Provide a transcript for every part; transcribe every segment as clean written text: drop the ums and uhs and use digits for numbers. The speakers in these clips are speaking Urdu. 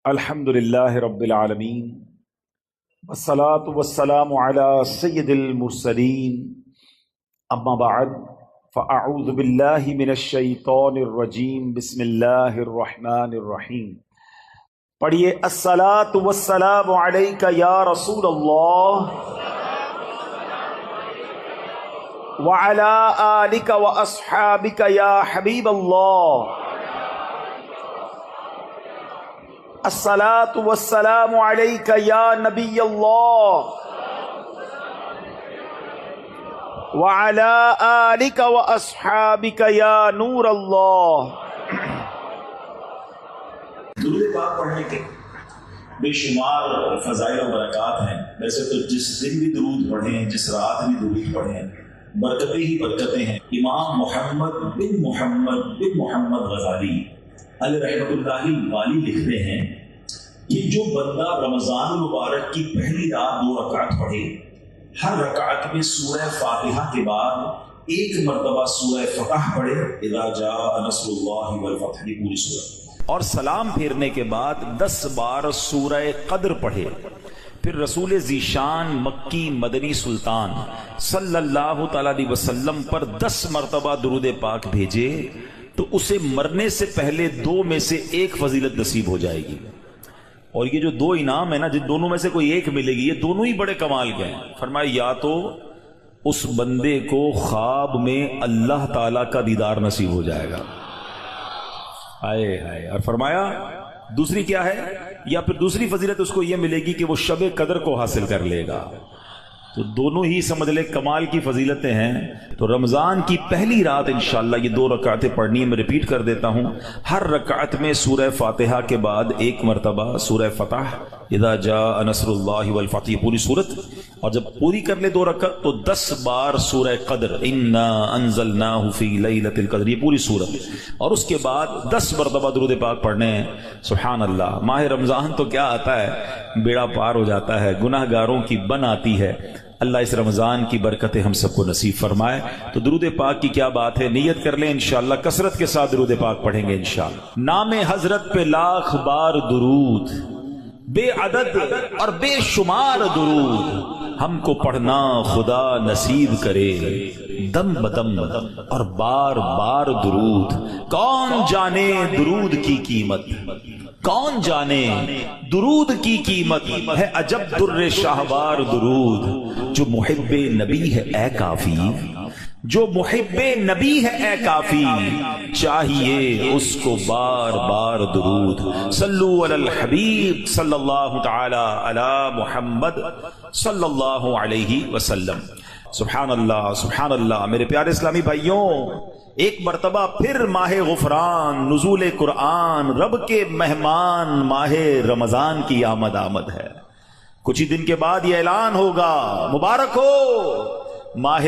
الحمدللہ رب العالمین والصلاة والسلام علی سید المرسلین اما بعد فاعوذ باللہ من الشیطان الرجیم بسم اللہ الرحمن الرحیم۔ پڑھیے الصلاة والسلام علیک یا رسول اللہ وعلی آلک واصحابک یا حبیب اللہ۔ الصلاة والسلام علیک یا نبی اللہ وعلی آلک واصحابک یا نور اللہ۔ درود پاک پڑھنے کے بے شمار فضائل و برکات ہیں۔ ویسے تو جس دن بھی درود پڑھیں، جس رات بھی درود پڑھیں، برکتیں ہی برکتیں ہیں۔ امام محمد بن محمد غزالی علیہ رحمۃ اللہ والی لکھتے ہیں کہ جو بندہ رمضان المبارک کی پہلی رات 2 رکعت پڑھے، ہر رکعت میں سورہ فاتحہ کے بعد ایک مرتبہ سورہ فتح پڑھے، اذا جاء نصر اللہ والفتح، پوری سورہ، اور سلام پھیرنے کے بعد 10 بار سورہ قدر پڑھے، پھر رسول ذیشان مکی مدنی سلطان صلی اللہ تعالی علیہ وسلم پر 10 مرتبہ درود پاک بھیجے، تو اسے مرنے سے پہلے 2 میں سے ایک فضیلت نصیب ہو جائے گی۔ اور یہ جو 2 انعام ہے نا، جن دونوں میں سے کوئی ایک ملے گی، یہ دونوں ہی بڑے کمال کے ہیں۔ فرمایا یا تو اس بندے کو خواب میں اللہ تعالی کا دیدار نصیب ہو جائے گا، ہائے ہائے، اور فرمایا دوسری کیا ہے، یا پھر دوسری فضیلت اس کو یہ ملے گی کہ وہ شب قدر کو حاصل کر لے گا۔ تو دونوں ہی سمجھ لے کمال کی فضیلتیں ہیں۔ تو رمضان کی پہلی رات انشاءاللہ یہ 2 رکعتیں پڑھنی ہے۔ میں ریپیٹ کر دیتا ہوں، ہر رکعت میں سورہ فاتحہ کے بعد ایک مرتبہ سورہ فتح، اذا جاء نصر اللہ والفتح، پوری صورت، اور جب پوری کر لے 2 رکعت تو 10 بار سورہ قدر، انا انزلناہ فی لیلۃ القدر، یہ پوری صورت، اور اس کے بعد 10 مرتبہ درود پاک پڑھنے ہیں۔ سبحان اللہ، ماہ رمضان تو کیا آتا ہے، بیڑا پار ہو جاتا ہے، گناہ گاروں کی بن آتی ہے۔ اللہ اس رمضان کی برکتیں ہم سب کو نصیب فرمائے۔ تو درود پاک کی کیا بات ہے، نیت کر لیں انشاءاللہ کثرت کے ساتھ درود پاک پڑھیں گے انشاءاللہ۔ نام حضرت پہ لاکھ بار درود، بے عدد اور بے شمار درود ہم کو پڑھنا خدا نصیب کرے، دم بدم اور بار بار درود۔ کون جانے درود کی قیمت، کون جانے درود کی قیمت ہے، عجب در شاہوار درود۔ جو محب نبی ہے اے کافی، جو محب نبی ہے اے کافی، چاہیے اس کو بار بار درود۔ صلو علی الحبیب صلی اللہ تعالی علی محمد صلی اللہ علیہ وسلم۔ سبحان اللہ سبحان اللہ۔ میرے پیارے اسلامی بھائیوں، ایک مرتبہ پھر ماہ غفران، نزول قرآن، رب کے مہمان ماہ رمضان کی آمد ہے۔ کچھ ہی دن کے بعد یہ اعلان ہوگا، مبارک ہو، ماہ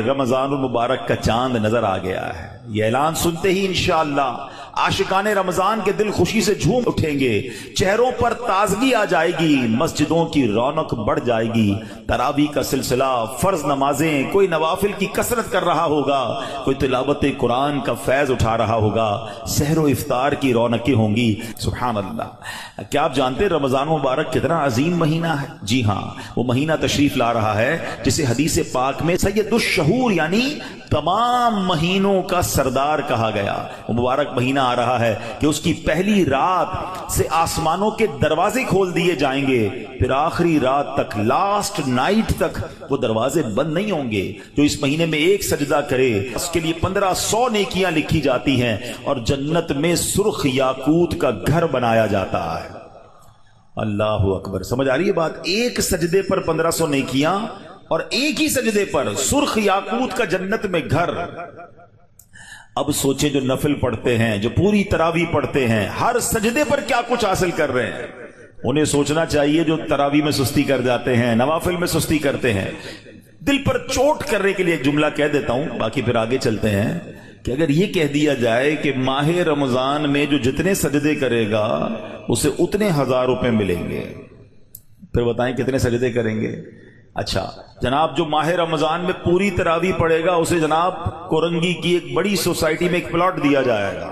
رمضان المبارک کا چاند نظر آ گیا ہے۔ یہ اعلان سنتے ہی انشاءاللہ عاشقان رمضان کے دل خوشی سے جھوم اٹھیں گے، چہروں پر تازگی آ جائے گی، مسجدوں کی رونق بڑھ جائے گی، تراویح کا سلسلہ، فرض نمازیں، کوئی نوافل کی کثرت کر رہا ہوگا، کوئی تلاوت قرآن کا فیض اٹھا رہا ہوگا، سحر و افطار کی رونقیں ہوں گی۔ سبحان اللہ۔ کیا آپ جانتے ہیں رمضان مبارک کتنا عظیم مہینہ ہے؟ جی ہاں، وہ مہینہ تشریف لا رہا ہے جسے حدیث پاک میں سید الشہور یعنی تمام مہینوں کا سردار کہا گیا۔ وہ مبارک مہینہ آ رہا ہے کہ اس کی پہلی رات سے آسمانوں کے دروازے کھول دیے جائیں گے، پھر آخری رات تک، لاسٹ نائٹ تک وہ دروازے بند نہیں ہوں گے۔ جو اس مہینے میں ایک سجدہ کرے اس کے لیے 1500 نیکیاں لکھی جاتی ہیں، اور جنت میں سرخ یاقوت کا گھر بنایا جاتا ہے۔ اللہ اکبر، سمجھ آ رہی ہے بات؟ ایک سجدے پر 1500 نیکیاں، اور ایک ہی سجدے پر سرخ یاقوت کا جنت میں گھر۔ اب سوچیں جو نفل پڑھتے ہیں، جو پوری تراویح پڑھتے ہیں، ہر سجدے پر کیا کچھ حاصل کر رہے ہیں۔ انہیں سوچنا چاہیے جو تراویح میں سستی کر جاتے ہیں، نوافل میں سستی کرتے ہیں۔ دل پر چوٹ کرنے کے لیے ایک جملہ کہہ دیتا ہوں، باقی پھر آگے چلتے ہیں، کہ اگر یہ کہہ دیا جائے کہ ماہ رمضان میں جو جتنے سجدے کرے گا اسے اتنے 1000 روپے ملیں گے، پھر بتائیں کتنے سجدے کریں گے؟ اچھا جناب جو ماہ رمضان میں پوری تراویح پڑھے گا اسے جناب کورنگی کی ایک بڑی سوسائٹی میں ایک پلاٹ دیا جائے گا،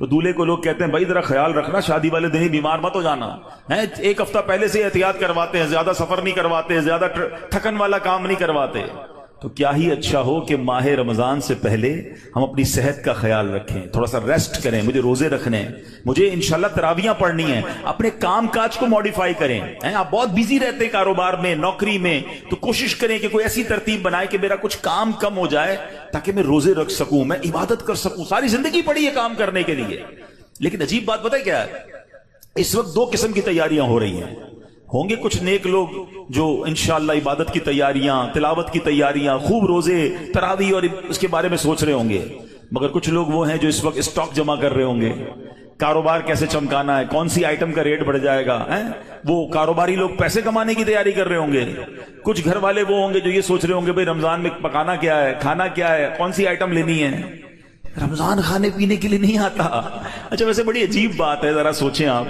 تو دولہے کو لوگ کہتے ہیں بھائی ذرا خیال رکھنا، شادی والے دن ہی بیمار مت ہو جانا ہے، ایک ہفتہ پہلے سے احتیاط کرواتے ہیں، زیادہ سفر نہیں کرواتے، زیادہ تھکن والا کام نہیں کرواتے۔ تو کیا ہی اچھا ہو کہ ماہ رمضان سے پہلے ہم اپنی صحت کا خیال رکھیں، تھوڑا سا ریسٹ کریں، مجھے روزے رکھنے ہیں، مجھے انشاءاللہ تراویحاں پڑھنی ہیں، اپنے کام کاج کو موڈیفائی کریں۔ آپ بہت بیزی رہتے ہیں کاروبار میں، نوکری میں، تو کوشش کریں کہ کوئی ایسی ترتیب بنائے کہ میرا کچھ کام کم ہو جائے تاکہ میں روزے رکھ سکوں، میں عبادت کر سکوں۔ ساری زندگی پڑی ہے کام کرنے کے لیے، لیکن عجیب بات پتہ ہے کیا ہے، اس وقت دو قسم کی تیاریاں ہو رہی ہیں۔ ہوں گے کچھ نیک لوگ جو انشاءاللہ عبادت کی تیاریاں، تلاوت کی تیاریاں، خوب روزے، تراویح اور اس کے بارے میں سوچ رہے ہوں گے، مگر کچھ لوگ وہ ہیں جو اس وقت اسٹاک جمع کر رہے ہوں گے، کاروبار کیسے چمکانا ہے، کون سی آئٹم کا ریٹ بڑھ جائے گا، وہ کاروباری لوگ پیسے کمانے کی تیاری کر رہے ہوں گے۔ کچھ گھر والے وہ ہوں گے جو یہ سوچ رہے ہوں گے بھئی رمضان میں پکانا کیا ہے، کھانا کیا ہے، کون سی آئٹم لینی ہے۔ رمضان کھانے پینے کے لیے نہیں آتا۔ اچھا ویسے بڑی عجیب بات ہے، ذرا سوچیں آپ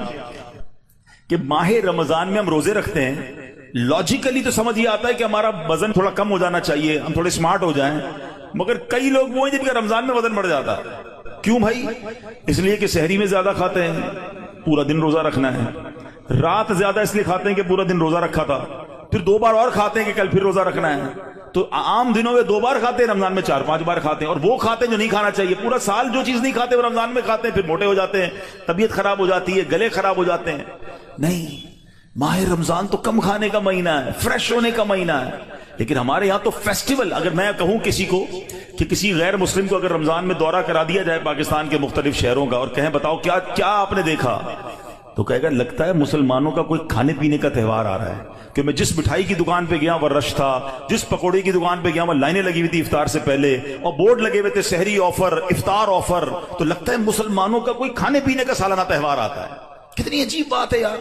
کہ ماہ رمضان میں ہم روزے رکھتے ہیں، لاجیکلی تو سمجھ یہ آتا ہے کہ ہمارا وزن تھوڑا کم ہو جانا چاہیے، ہم تھوڑے سمارٹ ہو جائیں، مگر کئی لوگ وہ ہیں جن کا رمضان میں وزن بڑھ جاتا ہے۔ کیوں بھائی؟ اس لیے کہ سحری میں زیادہ کھاتے ہیں، پورا دن روزہ رکھنا ہے، رات زیادہ اس لیے کھاتے ہیں کہ پورا دن روزہ رکھا تھا، پھر 2 بار اور کھاتے ہیں کہ کل پھر روزہ رکھنا ہے۔ تو عام دنوں میں 2 بار کھاتے ہیں، رمضان میں 4-5 بار کھاتے ہیں، اور وہ کھاتے ہیں جو نہیں کھانا چاہیے۔ پورا سال جو چیز نہیں کھاتے وہ رمضان میں کھاتے ہیں، پھر موٹے ہو جاتے ہیں، طبیعت خراب ہو جاتی ہے، گلے خراب ہو جاتے ہیں۔ نہیں، ماہ رمضان تو کم کھانے کا مہینہ ہے، فریش ہونے کا مہینہ ہے۔ لیکن ہمارے یہاں تو فیسٹیول، اگر میں کہوں کسی کو کہ کسی غیر مسلم کو اگر رمضان میں دورہ کرا دیا جائے پاکستان کے مختلف شہروں کا اور کہیں بتاؤ کیا آپ نے دیکھا، تو کہے گا لگتا ہے مسلمانوں کا کوئی کھانے پینے کا تہوار آ رہا ہے، کہ میں جس مٹھائی کی دکان پہ گیا وہ رش تھا، جس پکوڑے کی دکان پہ گیا وہ لائنیں لگی ہوئی تھی افطار سے پہلے، اور بورڈ لگے ہوئے تھے سحری آفر، افطار آفر، تو لگتا ہے مسلمانوں کا کوئی کھانے پینے کا سالانہ تہوار آتا ہے۔ کتنی عجیب بات ہے یار،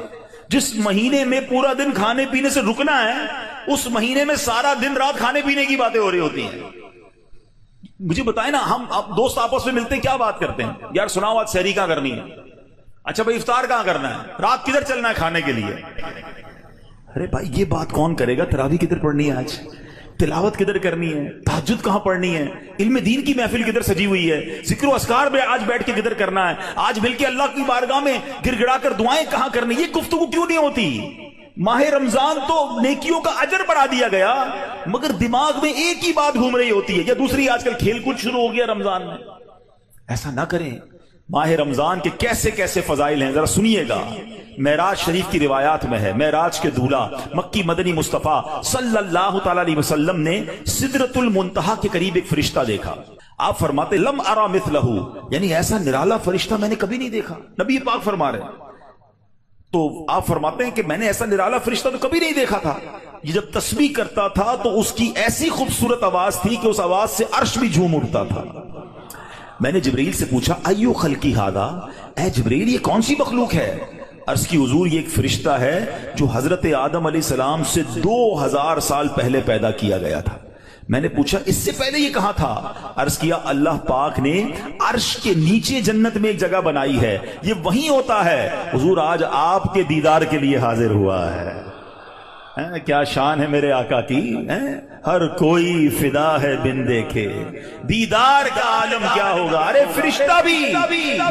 جس مہینے میں پورا دن کھانے پینے سے رکنا ہے، اس مہینے میں سارا دن رات کھانے پینے کی باتیں ہو رہی ہوتی ہیں۔ مجھے بتائیں نا، ہم دوست آپس میں ملتے ہیں کیا بات کرتے ہیں؟ یار سناؤ آج سحری کہاں کرنی ہے؟ اچھا بھائی افطار کہاں کرنا ہے؟ رات کدھر چلنا ہے کھانے کے لیے؟ ارے بھائی یہ بات کون کرے گا؟ تراویح کدھر پڑھنی ہے آج؟ تلاوت کدھر کرنی ہے؟ تہجد کہاں پڑھنی ہے؟ علم دین کی محفل کدھر سجی ہوئی ہے؟ ذکر و اذکار میں آج بیٹھ کے کدھر کرنا ہے؟ آج مل کے اللہ کی بارگاہ میں گر گڑا کر دعائیں کہاں کرنی؟ یہ گفتگو کیوں نہیں ہوتی؟ ماہ رمضان تو نیکیوں کا اجر بڑھا دیا گیا، مگر دماغ میں ایک ہی بات گھوم رہی ہوتی ہے، یا دوسری آج کل کھیل کود شروع ہو گیا رمضان میں۔ ایسا نہ کریں۔ ماہ رمضان کے کیسے کیسے فضائل ہیں ذرا سنیے گا۔ معراج شریف کی روایات میں ہے، معراج کے دولہ مکی مدنی مصطفیٰ صلی اللہ تعالی علیہ وسلم نے سدرۃ المنتہا کے قریب ایک فرشتہ دیکھا۔ آپ فرماتے لم ارا مثلہ، یعنی ایسا نرالا فرشتہ میں نے کبھی نہیں دیکھا۔ نبی پاک فرما رہے ہیں، تو آپ فرماتے ہیں کہ میں نے ایسا نرالا فرشتہ تو کبھی نہیں دیکھا تھا۔ یہ جب تسبیح کرتا تھا تو اس کی ایسی خوبصورت آواز تھی کہ اس آواز سے عرش بھی جھوم اٹھتا تھا۔ میں نے جبریل سے پوچھا ایو خلقی ھذا، اے جبریل یہ کون سی مخلوق ہے؟ عرض کی حضور یہ ایک فرشتہ ہے جو حضرت آدم علیہ السلام سے 2000 سال پہلے پیدا کیا گیا تھا۔ میں نے پوچھا اس سے پہلے یہ کہاں تھا؟ عرض کیا اللہ پاک نے عرش کے نیچے جنت میں ایک جگہ بنائی ہے، یہ وہیں ہوتا ہے۔ حضور آج آپ کے دیدار کے لیے حاضر ہوا ہے۔ کیا شان ہے میرے آقا کی، ہر کوئی فدا ہے بن دیکھے، دیدار کا عالم کیا ہوگا۔ ارے فرشتہ بھی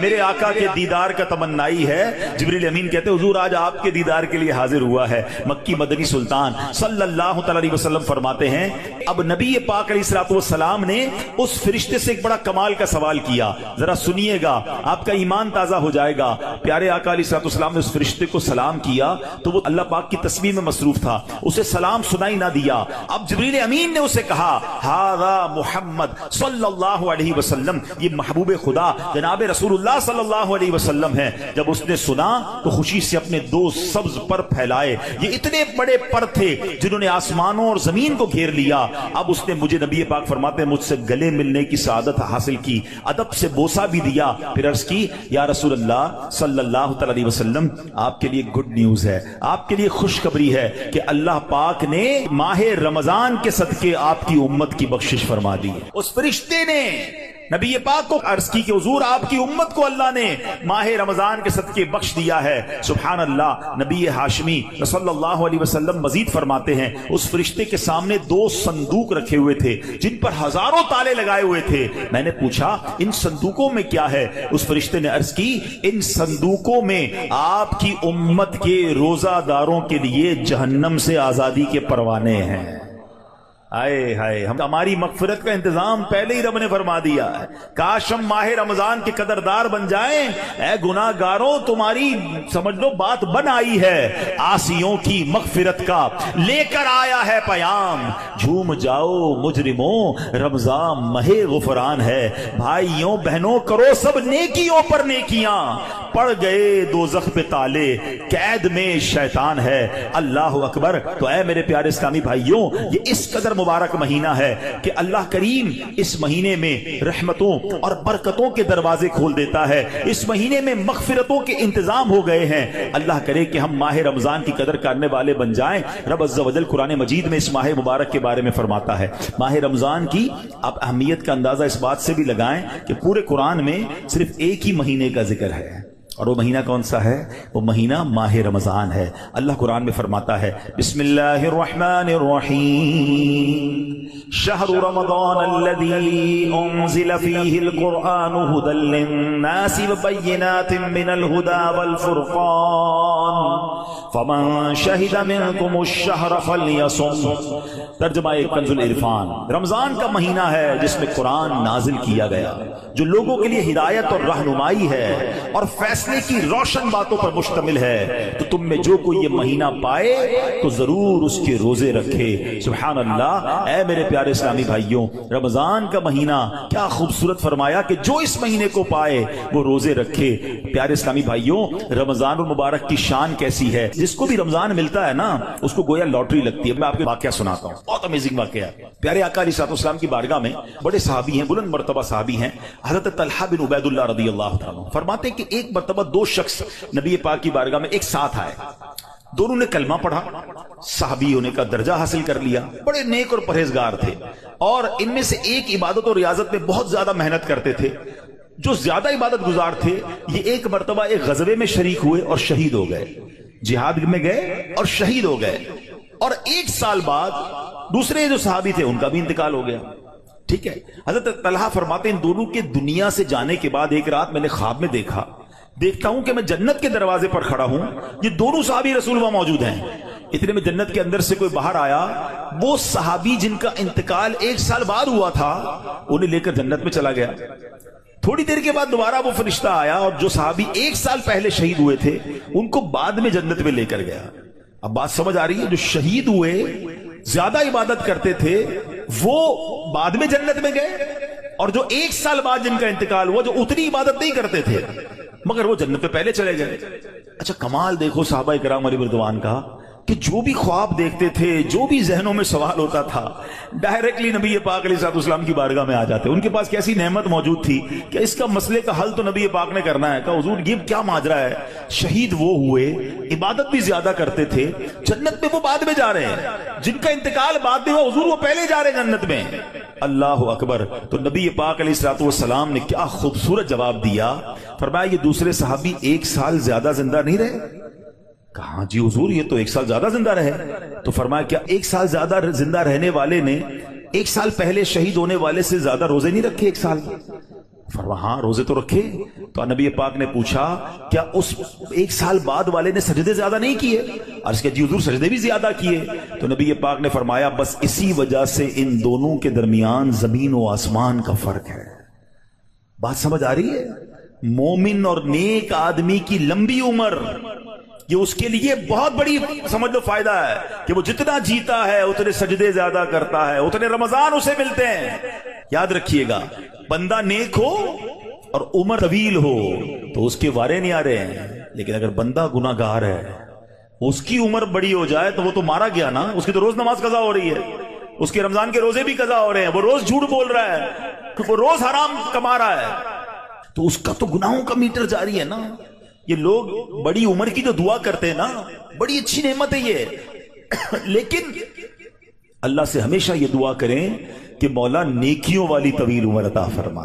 میرے آقا کے دیدار کا تمنائی ہے۔ جبریل امین کہتے حضور آج آپ کے دیدار کے لیے حاضر ہوا ہے۔ مکی مدنی سلطان صلی اللہ تعالی علیہ وسلم فرماتے ہیں اب نبی پاک علیہ الصلوۃ والسلام نے اس فرشتے سے ایک بڑا کمال کا سوال کیا، ذرا سنیے گا، آپ کا ایمان تازہ ہو جائے گا۔ پیارے آقا علیہ الصلوۃ والسلام نے اس فرشتے کو سلام کیا تو وہ اللہ پاک کی تسبیح میں مصروف تھا، اسے سلام سنائی نہ دیا۔ اب جبریل امین نے اسے کہا ھذا محمد صلی اللہ علیہ وسلم، یہ محبوب خدا جناب رسول اللہ صلی اللہ علیہ وسلم ہے۔ جب اس نے سنا تو خوشی سے اپنے 2 سبز پر پھیلائے، یہ اتنے بڑے پر تھے جنہوں نے آسمانوں اور زمین کو گھیر لیا۔ اب اس نے مجھے نبی پاک فرماتے ہیں مجھ سے گلے ملنے کی سعادت حاصل کی، ادب سے بوسہ بھی دیا، پھر عرض کی یا رسول اللہ صلی اللہ تعالی علیہ وسلم آپ کے لیے گڈ نیوز ہے، آپ کے لیے خوشخبری ہے کہ اللہ پاک نے ماہ رمضان کے صدقے آپ کی امت کی بخشش فرما دی۔ اس فرشتے نے نبی پاک کو عرض کی کہ حضور آپ کی امت کو اللہ نے ماہ رمضان کے صدقے بخش دیا ہے. سبحان اللہ. نبی ہاشمی صلی اللہ علیہ وسلم مزید فرماتے ہیں اس فرشتے کے سامنے 2 صندوق رکھے ہوئے تھے جن پر ہزاروں تالے لگائے ہوئے تھے. میں نے پوچھا ان صندوقوں میں کیا ہے؟ اس فرشتے نے عرض کی ان صندوقوں میں آپ کی امت کے روزہ داروں کے لیے جہنم سے آزادی کے پروانے ہیں. آئے ہائے، ہماری مغفرت کا انتظام پہلے ہی رب نے فرما دیا ہے. کاش ہم ماہ رمضان کے قدردار بن جائیں. اے گناہ گاروں، تمہاری سمجھ لو بات بن آئی ہے. عاصیوں کی مغفرت کا لے کر آیا ہے پیام. جھوم جاؤ مجرموں، رمضان ماہ غفران ہے. بھائیوں بہنوں، کرو سب نیکیوں پر نیکیاں. پڑ گئے دوزخ پہ تالے، قید میں شیطان ہے. اللہ اکبر. تو اے میرے پیارے اسلامی بھائیوں، یہ اس قدر مبارک مہینہ ہے کہ اللہ کریم اس مہینے میں رحمتوں اور برکتوں کے دروازے کھول دیتا ہے. اس مہینے میں مغفرتوں کے انتظام ہو گئے ہیں. اللہ کرے کہ ہم ماہ رمضان کی قدر کرنے والے بن جائیں. رب عز و جل قرآن مجید میں اس ماہ مبارک کے بارے میں فرماتا ہے. ماہ رمضان کی آپ اہمیت کا اندازہ اس بات سے بھی لگائیں کہ پورے قرآن میں صرف ایک ہی مہینے کا ذکر ہے، اور وہ مہینہ کون سا ہے؟ وہ مہینہ ماہ رمضان ہے. اللہ قرآن میں فرماتا ہے بسم اللہ الرحمن الرحیم شہر رمضان الذی انزل فیہ القرآن ھدی للناس وبینات من الھدی والفرقان فمن شہد منکم الشہر فلیصم. ترجمہ کنز العرفان. رمضان کا مہینہ ہے جس میں قرآن نازل کیا گیا، جو لوگوں کے لیے ہدایت اور رہنمائی ہے اور فیصلے کی روشن باتوں پر مشتمل ہے. تو تم میں جو کوئی یہ مہینہ پائے تو ضرور اس کے روزے رکھے. سبحان اللہ. اے میرے پیارے اسلامی بھائیوں، رمضان کا مہینہ کیا خوبصورت فرمایا کہ جو اس مہینے کو پائے وہ روزے رکھے. پیارے اسلامی بھائیوں، رمضان المبارک کی شان کیسی ہے. جس کو بھی رمضان ملتا ہے نا اس کو گویا لاٹری لگتی ہے. میں آپ کو واقعہ سناتا ہوں، بہت امیزنگ واقعہ. پیارے آقا علیہ الصلوۃ والسلام کی بارگاہ میں بڑے صحابی ہیں، بلند مرتبہ صحابی ہیں، حضرت طلحہ بن عبید اللہ رضی اللہ تعالیٰ فرماتے ہیں کہ ایک مرتبہ 2 شخص نبی پاک کی بارگاہ میں ایک ساتھ آئے. دونوں نے کلمہ پڑھا، صحابی ہونے کا درجہ حاصل کر لیا، بڑے نیک اور پرہیزگار تھے، اور ان میں سے ایک عبادت اور ریاضت میں بہت زیادہ محنت کرتے تھے. جو زیادہ عبادت گزار تھے یہ ایک مرتبہ ایک غزوے میں شریک ہوئے اور شہید ہو گئے. جہاد میں گئے اور شہید ہو گئے، اور 1 سال بعد دوسرے جو صحابی تھے ان کا بھی انتقال ہو گیا. ٹھیک ہے. حضرت طلحہ فرماتے ہیں ان دونوں کے دنیا سے جانے کے بعد ایک رات میں نے خواب میں دیکھتا ہوں کہ میں جنت کے دروازے پر کھڑا ہوں، یہ دونوں صحابی رسول اللہ موجود ہیں. اتنے میں جنت کے اندر سے کوئی باہر آیا، وہ صحابی جن کا انتقال 1 سال بعد ہوا تھا انہیں لے کر جنت میں چلا گیا. تھوڑی دیر کے بعد دوبارہ وہ فرشتہ آیا اور جو صحابی 1 سال پہلے شہید ہوئے تھے ان کو بعد میں جنت میں لے کر گیا. اب بات سمجھ آ رہی ہے؟ جو شہید ہوئے، زیادہ عبادت کرتے تھے، وہ بعد میں جنت میں گئے، اور جو 1 سال بعد جن کا انتقال ہوا، جو اتنی عبادت نہیں کرتے تھے مگر وہ جنت پہ پہلے چلے گئے. اچھا کمال دیکھو صحابہ کرام علیہ رضوان کا کہ جو بھی خواب دیکھتے تھے، جو بھی ذہنوں میں سوال ہوتا تھا، ڈائریکٹلی نبی پاک علیہ السلام کی بارگاہ میں آ جاتے. ان کے پاس کیسی نعمت موجود تھی کہ اس کا مسئلے کا حل تو نبی پاک نے کرنا ہے. کہ حضور یہ کیا ماجرا ہے؟ شہید وہ ہوئے، عبادت بھی زیادہ کرتے تھے، جنت میں وہ بعد میں جا رہے ہیں، جن کا انتقال بعد میں ہوا حضور وہ پہلے جا رہے ہیں جنت میں. اللہ اکبر. تو نبی پاک علیہ السلام نے کیا خوبصورت جواب دیا. فرمایا یہ دوسرے صحابی 1 سال زیادہ زندہ نہیں رہے. کہاں جی حضور یہ تو 1 سال زیادہ زندہ رہے. تو فرمایا کیا 1 سال زیادہ زندہ رہنے والے نے 1 سال پہلے شہید ہونے والے سے زیادہ روزے نہیں رکھے 1 سال؟ فرمایا ہاں روزے تو رکھے. تو نبی پاک نے پوچھا کیا اس 1 سال بعد والے نے سجدے زیادہ نہیں کیے؟ عرض کیا جی حضور سجدے بھی زیادہ کیے. تو نبی پاک نے فرمایا بس اسی وجہ سے ان دونوں کے درمیان زمین و آسمان کا فرق ہے. بات سمجھ آ رہی ہے؟ مومن اور نیک آدمی کی لمبی عمر یہ اس کے لیے بہت بڑی سمجھ لو فائدہ ہے کہ وہ جتنا جیتا ہے اتنے سجدے زیادہ کرتا ہے، اتنے رمضان اسے ملتے ہیں. یاد رکھیے گا بندہ نیک ہو اور عمر طویل ہو تو اس کے وارے نہیں آ رہے ہیں، لیکن اگر بندہ گناہ گار ہے، اس کی عمر بڑی ہو جائے تو وہ تو مارا گیا نا. اس کی تو روز نماز قضا ہو رہی ہے، اس کے رمضان کے روزے بھی قضا ہو رہے ہیں، وہ روز جھوٹ بول رہا ہے، وہ روز حرام کما رہا ہے، تو اس کا تو گناہوں کا میٹر جاری ہے نا. یہ لوگ بڑی عمر کی جو دعا کرتے ہیں نا، بڑی اچھی نعمت ہے یہ، لیکن اللہ سے ہمیشہ یہ دعا کریں کہ مولا نیکیوں والی طویل عمر عطا فرما.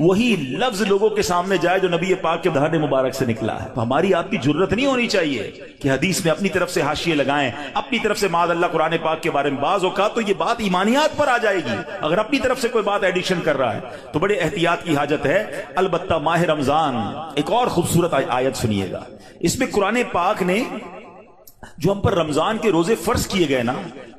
وہی لفظ لوگوں کے سامنے جائے جو نبی پاک کے دہان مبارک سے نکلا ہے. تو ہماری آپ کی جرت نہیں ہونی چاہیے کہ حدیث میں اپنی طرف سے حاشیے لگائیں, اپنی طرف سے معاذ اللہ قرآن پاک کے بارے میں. بعض اوقات تو یہ بات ایمانیات پر آ جائے گی اگر اپنی طرف سے کوئی بات ایڈیشن کر رہا ہے, تو بڑے احتیاط کی حاجت ہے. البتہ ماہ رمضان ایک اور خوبصورت آیت سنیے گا. اس میں قرآن پاک نے جو ہم پر رمضان کے روزے فرض کیے گئے نا,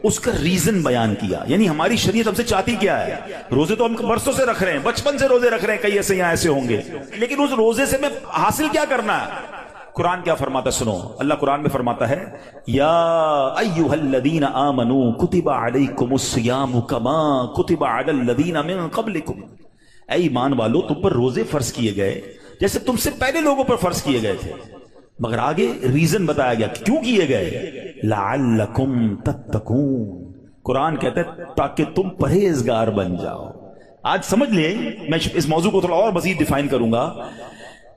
اس کا ریزن بیان کیا. یعنی ہماری شریعت ہم سے چاہتی کیا ہے؟ روزے تو ہم برسوں سے رکھ رہے ہیں, بچپن سے روزے رکھ رہے ہیں, کئی ایسے یہاں ایسے ہوں گے, لیکن اس روزے سے میں حاصل کیا کرنا ہے؟ قرآن کیا فرماتا ہے سنو. اللہ قرآن میں فرماتا ہے یا ایھا الذین آمنوا کتب علیکم الصیام کما کتب علی الذین من قبلکم. اے ایمان والو, تم پر روزے فرض کیے گئے جیسے تم سے پہلے لوگوں پر فرض کیے گئے تھے, مگر آگے ریزن بتایا گیا کیوں کیے گئے. لعلکم تتقون. قرآن کہتا ہے تاکہ تم پرہیزگار بن جاؤ. آج سمجھ لیں, میں اس موضوع کو تھوڑا اور مزید ڈیفائن کروں گا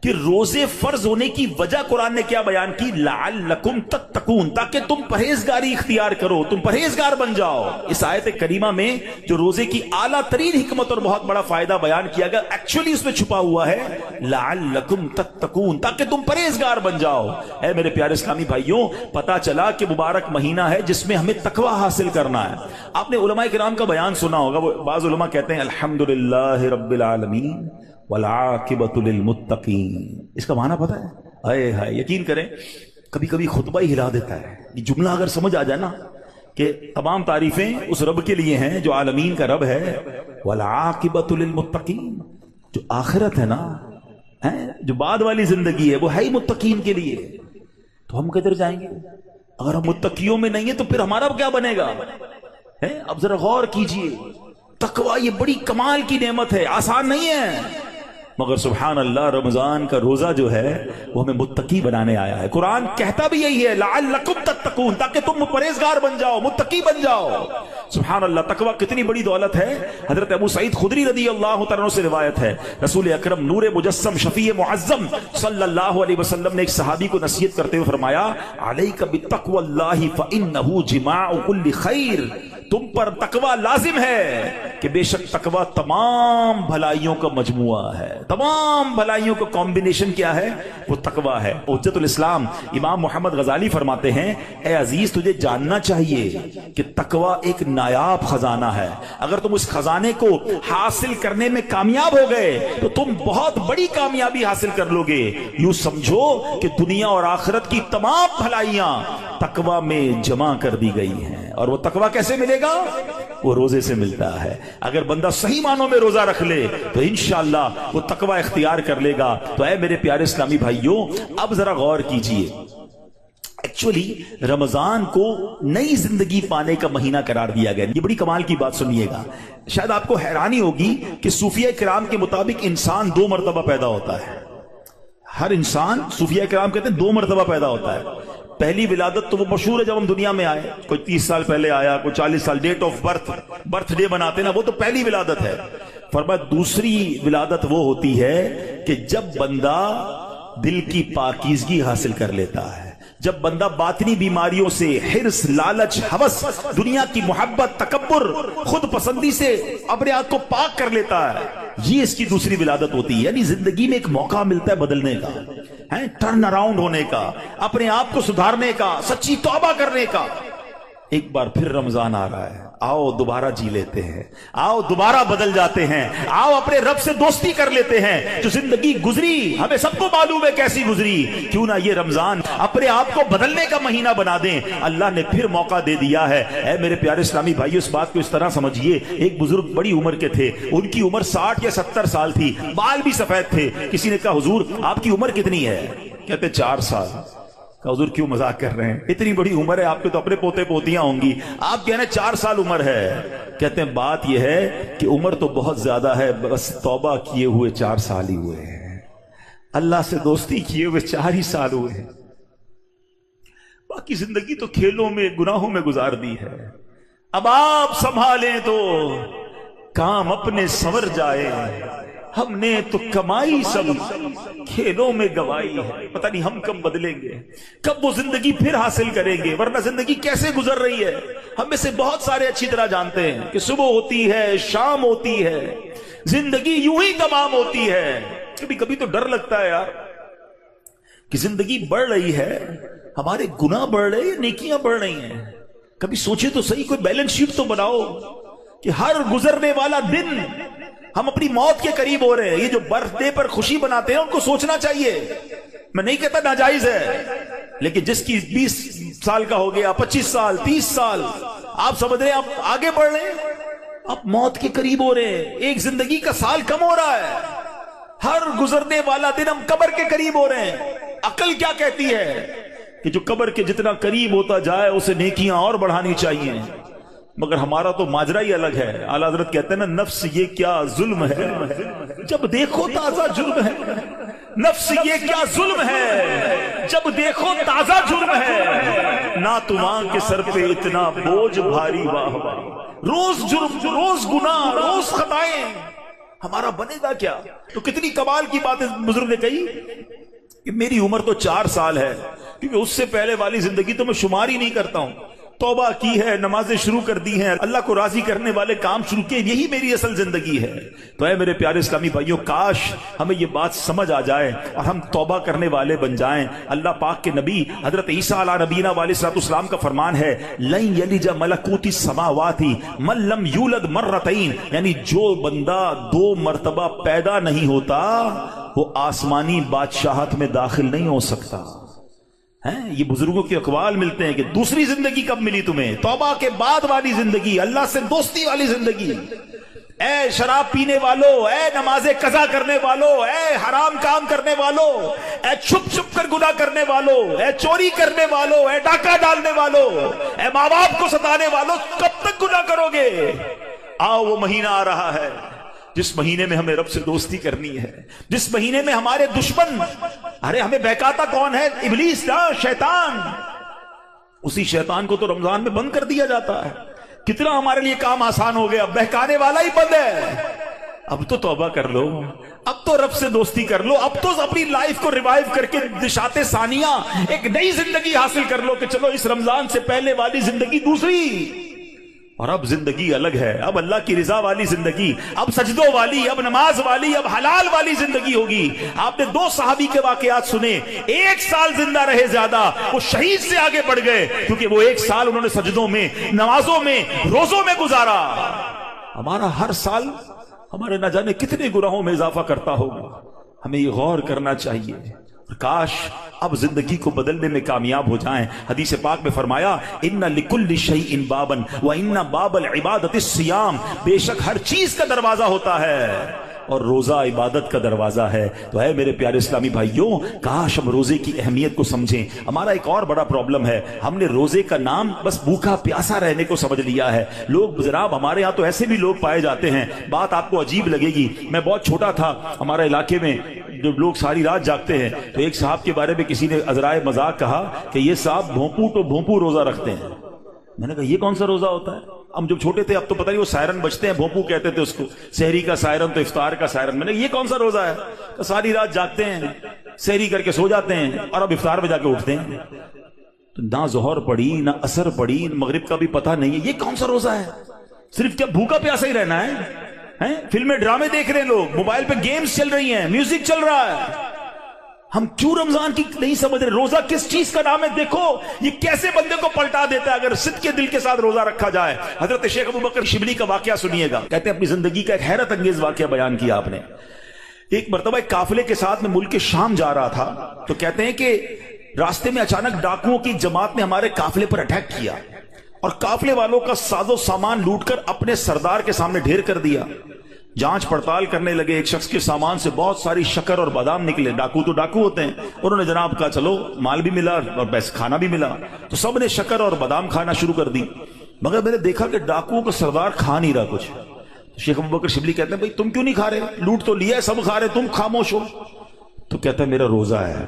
کہ روزے فرض ہونے کی وجہ قرآن نے کیا بیان کی. لعلکم تتقون, تاکہ تم پرہیزگاری اختیار کرو, تم پرہیزگار بن جاؤ. اس آیت کریمہ میں جو روزے کی اعلیٰ ترین حکمت اور بہت بڑا فائدہ بیان کیا گیا, ایکچولی اس میں چھپا ہوا ہے لعلکم تتقون, تاکہ تم پرہیزگار بن جاؤ. اے میرے پیارے اسلامی بھائیوں, پتا چلا کہ مبارک مہینہ ہے جس میں ہمیں تقوی حاصل کرنا ہے. آپ نے علماء کرام کا بیان سنا ہوگا. وہ بعض علماء کہتے ہیں الحمدللہ رب العالمین والعاقبۃ للمتقین. اس کا معنی پتہ ہے؟ اے ہائے, یقین کریں کبھی کبھی خطبہ ہی ہلا دیتا ہے. یہ جملہ اگر سمجھ آ جائے نا کہ تمام تعریفیں اس رب کے لیے ہیں جو عالمین کا رب ہے, والعاقبۃ للمتقین, جو آخرت ہے نا, جو بعد والی زندگی ہے, وہ ہے ہی متقین کے لیے. تو ہم کدھر جائیں گے اگر ہم متقیوں میں نہیں ہیں؟ تو پھر ہمارا کیا بنے گا؟ اب ذرا غور کیجئے, تقوی یہ بڑی کمال کی نعمت ہے, آسان نہیں ہے, مگر سبحان اللہ رمضان کا روزہ جو ہے وہ ہمیں متقی بنانے آیا ہے. قرآن کہتا بھی یہی ہے لعلکم تتقون, تاکہ تم پرہیزگار بن جاؤ, متقی بن جاؤ. سبحان اللہ, تقوی کتنی بڑی دولت ہے. حضرت ابو سعید خدری رضی اللہ تعالیٰ عنہ سے روایت ہے, رسول اکرم نور مجسم شفیع معظم صلی اللہ علیہ وسلم نے ایک صحابی کو نصیحت کرتے ہوئے فرمایا علیک بتقوی اللہ فانہ جماع کل خیر. تم پر تقوی لازم ہے کہ بے شک تقوی تمام بھلائیوں کا مجموعہ ہے, تمام بھلائیوں کا کمبینیشن کیا ہے؟ وہ تقوی ہے. حجت الاسلام امام محمد غزالی فرماتے ہیں اے عزیز, تجھے جاننا چاہیے کہ تقوی ایک نایاب خزانہ ہے. اگر تم اس خزانے کو حاصل کرنے میں کامیاب ہو گئے تو تم بہت بڑی کامیابی حاصل کر لو گے. یوں سمجھو کہ دنیا اور آخرت کی تمام بھلائیاں تقوی میں جمع کر دی گئی ہیں. اور وہ تقوی کیسے ملے گا؟ وہ روزے سے ملتا ہے. اگر بندہ صحیح معنوں میں روزہ رکھ لے تو انشاءاللہ وہ تقوی اختیار کر لے گا. تو اے میرے پیارے اسلامی بھائیوں, اب ذرا غور کیجئے, ایکچولی رمضان کو نئی زندگی پانے کا مہینہ قرار دیا گیا. یہ بڑی کمال کی بات سنیے گا. شاید آپ کو حیرانی ہوگی کہ صوفیہ کرام کے مطابق انسان 2 مرتبہ پیدا ہوتا ہے. ہر انسان, صوفیہ کرام کہتے ہیں 2 مرتبہ پیدا ہوتا ہے. پہلی ولادت تو وہ مشہور ہے جب ہم دنیا میں آئے, کوئی 30 سال پہلے آیا, کوئی 40 سال, ڈیٹ آف برتھ ڈے بناتے نا, وہ تو پہلی ولادت ہے. فرمایا دوسری ولادت وہ ہوتی ہے کہ جب بندہ دل کی پاکیزگی حاصل کر لیتا ہے, جب بندہ باطنی بیماریوں سے, حرص, لالچ, ہوس, دنیا کی محبت, تکبر, خود پسندی سے اپنے آپ کو پاک کر لیتا ہے, یہ اس کی دوسری ولادت ہوتی ہے. یعنی زندگی میں ایک موقع ملتا ہے بدلنے کا, ٹرن اراؤنڈ ہونے کا, اپنے آپ کو سدھارنے کا, سچی توبہ کرنے کا. ایک بار پھر رمضان آ رہا ہے, آؤ دوبارہ جی لیتے ہیں, آؤ دوبارہ بدل جاتے ہیں, آؤ اپنے رب سے دوستی کر لیتے ہیں. جو زندگی گزری ہمیں سب کو معلوم ہے کیسی گزری, کیوں نہ یہ رمضان اپنے آپ کو بدلنے کا مہینہ بنا دیں. اللہ نے پھر موقع دے دیا ہے. اے میرے پیارے اسلامی بھائیو, اس بات کو اس طرح سمجھیے, ایک بزرگ بڑی عمر کے تھے, ان کی عمر 60 یا 70 سال تھی, بال بھی سفید تھے. کسی نے کہا حضور آپ کی عمر کتنی ہے؟ کہتے 4 سال. حضور کیوں مذاق کر رہے ہیں, اتنی بڑی عمر ہے, آپ کے تو اپنے پوتے پوتیاں ہوں گی, آپ کہہ رہے ہیں 4 سال عمر ہے. کہتے ہیں بات یہ ہے کہ عمر تو بہت زیادہ ہے, بس توبہ کیے ہوئے 4 سال ہی ہوئے ہیں, اللہ سے دوستی کیے ہوئے 4 ہی سال ہوئے ہیں, باقی زندگی تو کھیلوں میں, گناہوں میں گزار دی ہے. اب آپ سنبھالیں تو کام اپنے سنور جائے, ہم نے تو کمائی سب کھیلوں میں گوائی ہے. پتہ نہیں ہم کب بدلیں گے, کب وہ زندگی پھر حاصل کریں گے, ورنہ زندگی کیسے گزر رہی ہے. ہم میں سے بہت سارے اچھی طرح جانتے ہیں کہ صبح ہوتی ہے, شام ہوتی ہے, زندگی یوں ہی تمام ہوتی ہے. کبھی کبھی تو ڈر لگتا ہے یار کہ زندگی بڑھ رہی ہے، ہمارے گناہ بڑھ رہے ہیں، نیکیاں بڑھ رہی ہیں. کبھی سوچے تو صحیح، کوئی بیلنس شیٹ تو بناؤ کہ ہر گزرنے والا دن ہم اپنی موت کے قریب ہو رہے ہیں. یہ جو برتھ ڈے پر خوشی مناتے ہیں ان کو سوچنا چاہیے. میں نہیں کہتا ناجائز ہے، لیکن جس کی 20 سال کا ہو گیا، 25 سال، 30 سال، آپ سمجھ رہے ہیں آپ آگے بڑھ رہے ہیں، آپ موت کے قریب ہو رہے ہیں. ایک زندگی کا سال کم ہو رہا ہے، ہر گزرنے والا دن ہم قبر کے قریب ہو رہے ہیں. عقل کیا کہتی ہے کہ جو قبر کے جتنا قریب ہوتا جائے اسے نیکیاں اور بڑھانی چاہیے. مگر ہمارا تو ماجرا ہی الگ ہے. اعلیٰ حضرت کہتے ہیں نا، نفس یہ کیا ظلم ہے، جب دیکھو تازہ جرم ہے. نفس یہ کیا ظلم ہے، جب دیکھو تازہ جرم ہے. نہ تمام کے سر پہ اتنا بوجھ بھاری، واہ واہ. روز جرم، روز گناہ، روز خطائیں، ہمارا بنے گا کیا؟ تو کتنی کمال کی باتیں بزرگ نے کہی کہ میری عمر تو 4 سال ہے، کیونکہ اس سے پہلے والی زندگی تو میں شمار ہی نہیں کرتا ہوں. توبہ کی ہے، نمازیں شروع کر دی ہیں، اللہ کو راضی کرنے والے کام شروع کیے، یہی میری اصل زندگی ہے. تو اے میرے پیارے اسلامی بھائیوں، کاش ہمیں یہ بات سمجھ آ جائے اور ہم توبہ کرنے والے بن جائیں. اللہ پاک کے نبی حضرت عیسیٰ علیہ نبینا علیہ الصلوۃ والسلام کا فرمان ہے، لن یلج ملکوت السماوات من لم یولد مرتین، یعنی جو بندہ 2 مرتبہ پیدا نہیں ہوتا وہ آسمانی بادشاہت میں داخل نہیں ہو سکتا. یہ بزرگوں کے اقوال ملتے ہیں کہ دوسری زندگی کب ملی تمہیں؟ توبہ کے بعد والی زندگی، اللہ سے دوستی والی زندگی. اے شراب پینے والو، اے نماز قضا کرنے والو، اے حرام کام کرنے والو، اے چھپ چھپ کر گناہ کرنے والو، اے چوری کرنے والو، اے ڈاکہ ڈالنے والو، اے ماں باپ کو ستانے والو، کب تک گناہ کرو گے؟ آؤ وہ مہینہ آ رہا ہے جس مہینے میں ہمیں رب سے دوستی کرنی ہے، جس مہینے میں ہمارے دشمن، ارے ہمیں بہکاتا کون ہے؟ ابلیس نا، شیطان. اسی شیطان کو تو رمضان میں بند کر دیا جاتا ہے. کتنا ہمارے لیے کام آسان ہو گیا، بہکانے والا ہی بند ہے. اب تو توبہ کر لو، اب تو رب سے دوستی کر لو، اب تو اپنی لائف کو ریوائیو کر کے نشاط ثانیہ ایک نئی زندگی حاصل کر لو کہ چلو اس رمضان سے پہلے والی زندگی دوسری، اور اب زندگی الگ ہے. اب اللہ کی رضا والی زندگی، اب سجدوں والی، اب نماز والی، اب حلال والی زندگی ہوگی. آپ نے 2 صحابی کے واقعات سنے، 1 سال زندہ رہے زیادہ، وہ شہید سے آگے بڑھ گئے کیونکہ وہ 1 سال انہوں نے سجدوں میں، نمازوں میں، روزوں میں گزارا. ہمارا ہر سال ہمارے نہ جانے کتنے گناہوں میں اضافہ کرتا ہوگا. ہمیں یہ غور کرنا چاہیے. کاش اب زندگی کو بدلنے میں کامیاب ہو جائیں. حدیث پاک میں فرمایا، ان لکل شیء بابا وان باب العبادۃ الصیام، بے شک ہر چیز کا دروازہ ہوتا ہے اور روزہ عبادت کا دروازہ ہے. تو ہے میرے پیارے اسلامی بھائیوں، کاش ہم روزے کی اہمیت کو سمجھیں. ہمارا ایک اور بڑا پرابلم ہے، ہم نے روزے کا نام بس بھوکا پیاسا رہنے کو سمجھ لیا ہے. لوگ جناب ہمارے ہاں تو ایسے بھی لوگ پائے جاتے ہیں، بات آپ کو عجیب لگے گی. میں بہت چھوٹا تھا، ہمارے علاقے میں جب لوگ ساری رات جاگتے ہیں تو ایک صاحب کے بارے میں کسی نے عذرائے مذاق کہا کہ یہ صاحب بھونپو تو بھونپو روزہ رکھتے ہیں. میں نے کہا یہ کون سا روزہ ہوتا ہے؟ ہم جب چھوٹے تھے اب تو پتہ نہیں وہ سائرن بجتے ہیں، بھونپو کہتے تھے اس کو، سحری کا سائرن تو افطار کا سائرن. میں نے یہ کون سا روزہ ہے؟ تو ساری رات جاگتے ہیں، سحری کر کے سو جاتے ہیں اور اب افطار میں جا کے اٹھتے ہیں. تو نہ ظہر پڑی نہ عصر پڑی، مغرب کا بھی پتہ نہیں ہے. یہ کون سا روزہ ہے؟ صرف کیا بھوکا پیاسا ہی رہنا ہے؟ فلمیں ڈرامے دیکھ رہے ہیں لوگ، موبائل پہ گیمز چل رہی ہیں، میوزک چل رہا ہے. ہم کیوں رمضان کی نہیں سمجھ رہے؟ روزہ کس چیز کا نام ہے؟ دیکھو یہ کیسے بندے کو پلٹا دیتا ہے اگر صدق کے دل کے ساتھ روزہ رکھا جائے. حضرت شیخ ابوبکر شبلی کا واقعہ سنیے گا. کہتے ہیں اپنی زندگی کا ایک حیرت انگیز واقعہ بیان کیا آپ نے. ایک مرتبہ ایک قافلے کے ساتھ میں ملک شام جا رہا تھا تو کہتے ہیں کہ راستے میں اچانک ڈاکوؤں کی جماعت نے ہمارے قافلے پر اٹیک کیا اور قافلے والوں کا ساز و سامان لوٹ کر اپنے سردار کے سامنے ڈھیر کر دیا. جانچ پڑتال کرنے لگے، ایک شخص کے سامان سے بہت ساری شکر اور بادام نکلے. ڈاکو تو ڈاکو ہوتے ہیں. انہوں نے جناب کہا چلو مال بھی ملا اور پیسے کھانا بھی ملا، تو سب نے شکر اور بادام کھانا شروع کر دی. مگر میں نے دیکھا کہ ڈاکوؤں کا سردار کھا نہیں رہا کچھ. شیخ ابوبکر شبلی کہتے ہیں بھائی تم کیوں نہیں کھا رہے؟ لوٹ تو لیا ہے، سب کھا رہے، تم خاموش ہو. تو کہتا ہے میرا روزہ ہے.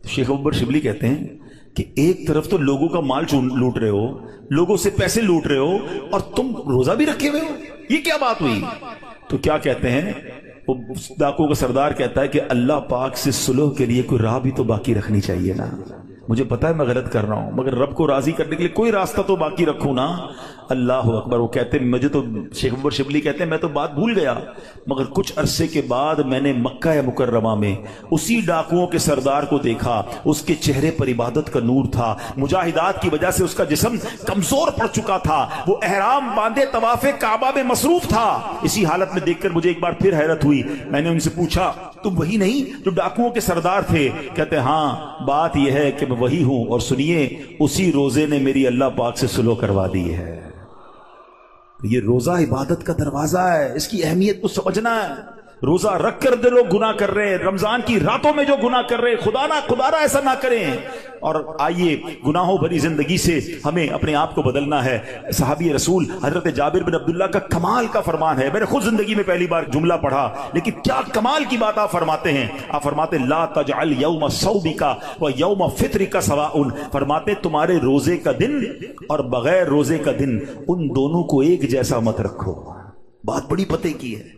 شیخ ابوبکر شبلی کہتے ہیں کہ ایک طرف تو لوگوں کا مال لوٹ رہے ہو، لوگوں سے پیسے لوٹ رہے ہو، اور تم روزہ بھی رکھے ہوئے ہو، یہ کیا بات ہوئی؟ تو کیا کہتے ہیں وہ ڈاکو کا سردار کہتا ہے کہ اللہ پاک سے صلح کے لیے کوئی راہ بھی تو باقی رکھنی چاہیے نا. مجھے پتا ہے میں غلط کر رہا ہوں، مگر رب کو راضی کرنے کے لیے کوئی راستہ تو باقی رکھوں نا۔ اللہ اکبر۔ وہ کہتے ہیں مجھے تو، شیخ عمر شبلی کہتے ہیں میں تو بات بھول گیا، مگر کچھ عرصے کے بعد میں نے مکہ مکرمہ میں اسی ڈاکوؤں کے سردار کو دیکھا، اس کے چہرے پر عبادت کا نور تھا، مجاہدات کی وجہ سے اس کا جسم کمزور پڑ چکا تھا، وہ احرام باندھے طواف کعبہ میں مصروف تھا۔ اسی حالت میں دیکھ کر مجھے ایک بار پھر حیرت ہوئی، میں نے ان سے پوچھا تم وہی نہیں جو ڈاکوؤں کے سردار تھے؟ کہتے ہاں، بات یہ ہے کہ میں وہی ہوں، اور سنیے اسی روزے نے میری اللہ پاک سے صلح کروا دی ہے۔ یہ روزہ عبادت کا دروازہ ہے، اس کی اہمیت کو سمجھنا ہے۔ روزہ رکھ کر دے لوگ گناہ کر رہے ہیں، رمضان کی راتوں میں جو گناہ کر رہے ہیں، خدا نہ ایسا نہ کریں۔ اور آئیے گناہوں بھری زندگی سے ہمیں اپنے آپ کو بدلنا ہے۔ صحابی رسول حضرت جابر بن عبداللہ کا کمال کا فرمان ہے، میں نے خود زندگی میں پہلی بار جملہ پڑھا، لیکن کیا کمال کی بات آپ فرماتے ہیں۔ آپ فرماتے لا تجعل یوم صومک و یوم فطرک سواء، فرماتے تمہارے روزے کا دن اور بغیر روزے کا دن ان دونوں کو ایک جیسا مت رکھو۔ بات بڑی پتے کی ہے،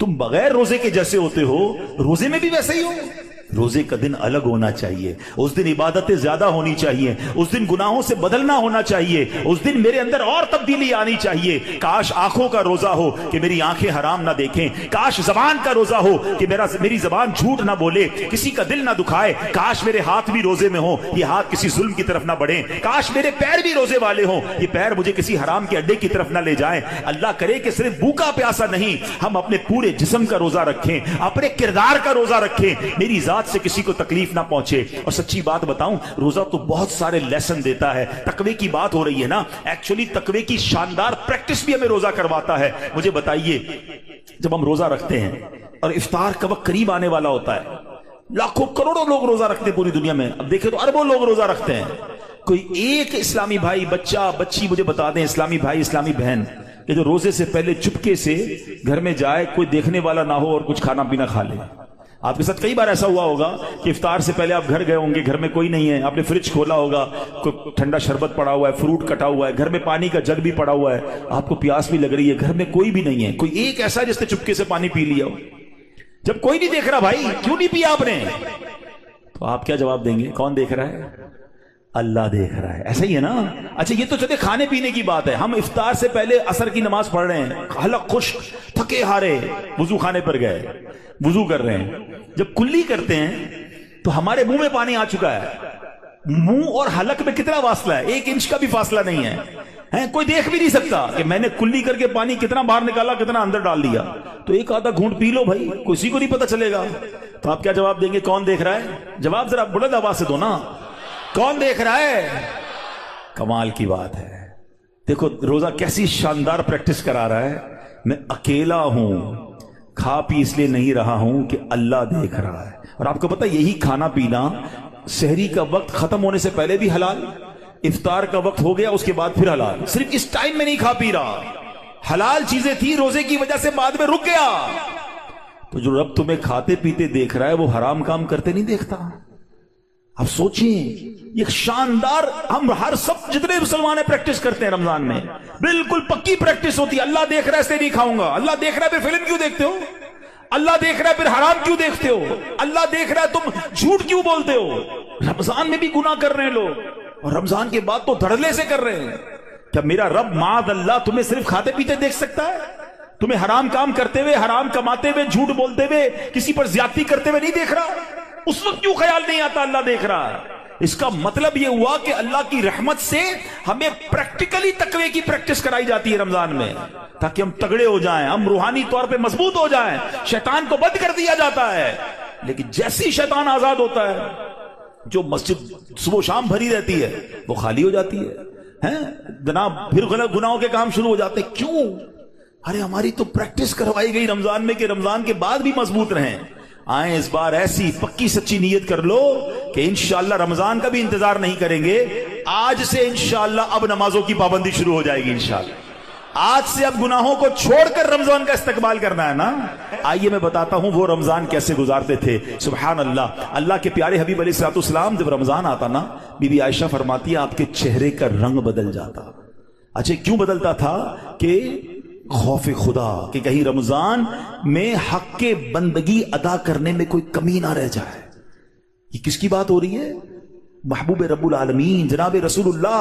تم بغیر روزے کے جیسے ہوتے ہو، روزے میں بھی ویسے ہی ہو۔ روزے کا دن الگ ہونا چاہیے، اس دن عبادتیں زیادہ ہونی چاہیے، اس دن گناہوں سے بدلنا ہونا چاہیے، اس دن میرے اندر اور تبدیلی آنی چاہیے۔ کاش آنکھوں کا روزہ ہو کہ میری آنکھیں حرام نہ دیکھیں، کاش زبان کا روزہ ہو کہ میری زبان جھوٹ نہ بولے، کسی کا دل نہ دکھائے، کاش میرے ہاتھ بھی روزے میں ہوں، یہ ہاتھ کسی ظلم کی طرف نہ بڑھیں، کاش میرے پیر بھی روزے والے ہوں، یہ پیر مجھے کسی حرام کے اڈے کی طرف نہ لے جائیں۔ اللہ کرے کہ صرف بھوکا پیاسا نہیں، ہم اپنے پورے جسم کا روزہ رکھیں، اپنے کردار کا روزہ رکھیں، میری ذات سے کسی کو تکلیف نہ پہنچے۔ اور سچی بات بتاؤں، روزہ تو بہت سارے لیسن دیتا ہے۔ تقوی کی بات ہو رہی ہے نا، ایکچولی تقوی کی شاندار پریکٹس بھی ہمیں روزہ کرواتا ہے۔ مجھے بتائیے، جب ہم روزہ رکھتے ہیں اور افطار کا وقت قریب آنے والا ہوتا ہے، لاکھوں کروڑوں لوگ روزہ رکھتے ہیں پوری دنیا میں، اب دیکھیں تو اربوں لوگ روزہ رکھتے ہیں، کوئی ایک اسلامی بھائی، بچہ بچی مجھے بتا دیں، اسلامی بھائی اسلامی بہن کہ جو روزے سے پہلے چپکے سے گھر میں جائے، کوئی دیکھنے والا نہ ہو اور کچھ کھانا پینا کھا لے۔ آپ کے ساتھ کئی بار ایسا ہوا ہوگا کہ افطار سے پہلے آپ گھر گئے ہوں گے، گھر میں کوئی نہیں ہے، آپ نے فریج کھولا ہوگا، کوئی ٹھنڈا شربت پڑا ہوا ہے، فروٹ کٹا ہوا ہے، گھر میں پانی کا جگ بھی پڑا ہوا ہے، آپ کو پیاس بھی لگ رہی ہے، گھر میں کوئی بھی نہیں ہے، کوئی ایک ایسا جس نے چپکے سے پانی پی لیا ہو۔ جب کوئی نہیں دیکھ رہا، بھائی کیوں نہیں پیا آپ نے؟ تو آپ کیا جواب دیں گے؟ کون دیکھ رہا ہے؟ اللہ دیکھ رہا ہے، ایسا ہی ہے نا۔ اچھا یہ تو چلے کھانے پینے کی بات ہے، ہم افطار سے پہلے عصر کی نماز پڑھ رہے ہیں، حلق خشک، تھکے ہارے، وضو خانے پر گئے، وضو کر رہے ہیں، جب کلی کرتے ہیں تو ہمارے منہ میں پانی آ چکا ہے، منہ اور حلق میں کتنا فاصلہ ہے؟ 1 انچ کا بھی فاصلہ نہیں ہے، کوئی دیکھ بھی نہیں سکتا کہ میں نے کلی کر کے پانی کتنا باہر نکالا، کتنا اندر ڈال دیا۔ تو ایک آدھا گھونٹ پی لو بھائی، کسی کو نہیں پتا چلے گا۔ تو آپ کیا جواب دیں گے؟ کون دیکھ رہا ہے؟ جواب ذرا بلند آواز سے دو نا، کون دیکھ رہا ہے؟ کمال کی بات ہے۔ دیکھو روزہ کیسی شاندار پریکٹس کرا رہا ہے، میں اکیلا ہوں، کھا پی اس لیے نہیں رہا ہوں کہ اللہ دیکھ رہا ہے۔ اور آپ کو پتا یہی کھانا پینا سحری کا وقت ختم ہونے سے پہلے بھی حلال، افطار کا وقت ہو گیا اس کے بعد پھر حلال، صرف اس ٹائم میں نہیں کھا پی رہا، حلال چیزیں تھی روزے کی وجہ سے بعد میں رک گیا۔ تو جو رب تمہیں کھاتے پیتے دیکھ رہا ہے وہ حرام کام کرتے نہیں دیکھتا۔ اب سوچیں، یہ شاندار، ہم ہر سب جتنے مسلمان ہیں پریکٹس کرتے ہیں رمضان میں، بالکل پکی پریکٹس ہوتی ہے۔ اللہ دیکھ رہا ہے اس لیے نہیں کھاؤں گا، اللہ دیکھ رہا ہے پھر فلم کیوں دیکھتے ہو، اللہ دیکھ رہا ہے پھر حرام کیوں دیکھتے ہو، اللہ دیکھ رہا ہے تم جھوٹ کیوں بولتے ہو۔ رمضان میں بھی گناہ کر رہے ہیں لوگ، اور رمضان کے بعد تو دھڑلے سے کر رہے ہیں۔ کیا میرا رب معاذ اللہ تمہیں صرف کھاتے پیتے دیکھ سکتا ہے؟ تمہیں حرام کام کرتے ہوئے، حرام کماتے ہوئے، جھوٹ بولتے ہوئے، کسی پر زیادتی کرتے ہوئے نہیں دیکھ رہا؟ اس وقت کیوں خیال نہیں آتا اللہ دیکھ رہا ہے؟ اس کا مطلب یہ ہوا کہ اللہ کی رحمت سے ہمیں پریکٹیکلی تقوی کی پریکٹس کرائی جاتی ہے رمضان میں، تاکہ ہم تگڑے ہو جائیں، ہم روحانی طور پہ مضبوط ہو جائیں۔ شیطان کو بند کر دیا جاتا ہے، لیکن جیسی شیطان آزاد ہوتا ہے، جو مسجد صبح و شام بھری رہتی ہے وہ خالی ہو جاتی ہے، جناب پھر غلط گناہوں کے کام شروع ہو جاتے ہیں۔ کیوں؟ ارے ہماری تو پریکٹس کروائی گئی رمضان میں کہ رمضان کے بعد بھی مضبوط رہیں۔ آئیں اس بار ایسی پکی سچی نیت کر لو کہ انشاءاللہ رمضان کا بھی انتظار نہیں کریں گے، آج سے انشاءاللہ اب نمازوں کی پابندی شروع ہو جائے گی انشاءاللہ، آج سے اب گناہوں کو چھوڑ کر رمضان کا استقبال کرنا ہے نا۔ آئیے میں بتاتا ہوں وہ رمضان کیسے گزارتے تھے۔ سبحان اللہ، اللہ کے پیارے حبیب علیہ الصلوۃ والسلام جب رمضان آتا نا، بی بی عائشہ فرماتی ہے آپ کے چہرے کا رنگ بدل جاتا۔ اچھا کیوں بدلتا تھا؟ کہ خوف خدا، کہ کہیں رمضان میں حق کے بندگی ادا کرنے میں کوئی کمی نہ رہ جائے۔ یہ کس کی بات ہو رہی ہے؟ محبوب رب العالمین جناب رسولullah